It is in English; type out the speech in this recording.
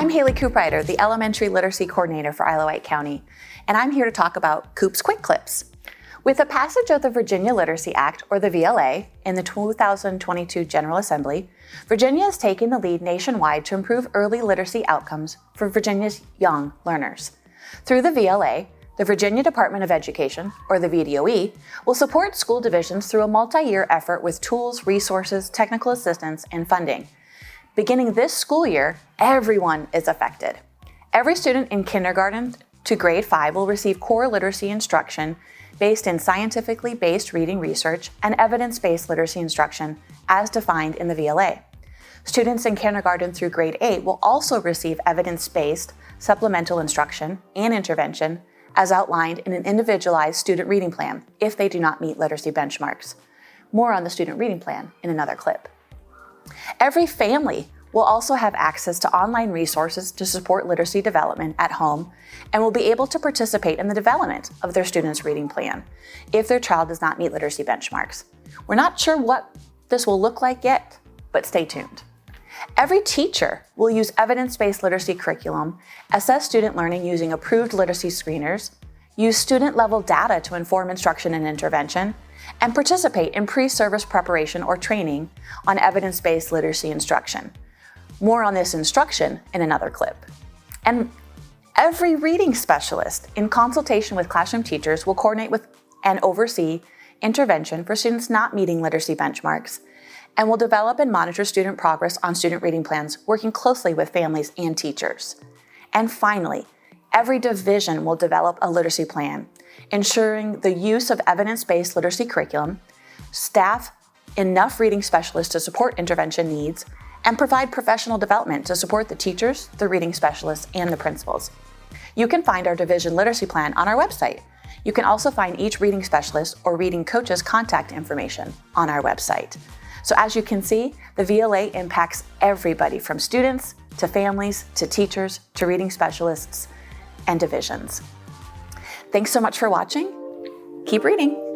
I'm Haley Cooprider, the Elementary Literacy Coordinator for Wight County, and I'm here to talk about Coop's Quick Clips. With the passage of the Virginia Literacy Act, or the VLA, in the 2022 General Assembly, Virginia is taking the lead nationwide to improve early literacy outcomes for Virginia's young learners. Through the VLA, the Virginia Department of Education, or the VDOE, will support school divisions through a multi-year effort with tools, resources, technical assistance, and funding. Beginning this school year, everyone is affected. Every student in kindergarten to grade 5 will receive core literacy instruction based in scientifically based reading research and evidence-based literacy instruction as defined in the VLA. Students in kindergarten through grade 8 will also receive evidence-based supplemental instruction and intervention as outlined in an individualized student reading plan if they do not meet literacy benchmarks. More on the student reading plan in another clip. Every family will also have access to online resources to support literacy development at home and will be able to participate in the development of their student's reading plan if their child does not meet literacy benchmarks. We're not sure what this will look like yet, but stay tuned. Every teacher will use evidence-based literacy curriculum, assess student learning using approved literacy screeners, use student-level data to inform instruction and intervention, and participate in pre-service preparation or training on evidence-based literacy instruction. More on this instruction in another clip. And every reading specialist, in consultation with classroom teachers, will coordinate with and oversee intervention for students not meeting literacy benchmarks, and will develop and monitor student progress on student reading plans, working closely with families and teachers. And finally, every division will develop a literacy plan, ensuring the use of evidence-based literacy curriculum, staff enough reading specialists to support intervention needs, and provide professional development to support the teachers, the reading specialists, and the principals. You can find our division literacy plan on our website. You can also find each reading specialist or reading coach's contact information on our website. So as you can see, the VLA impacts everybody from students to families to teachers to reading specialists and divisions. Thanks so much for watching. Keep reading.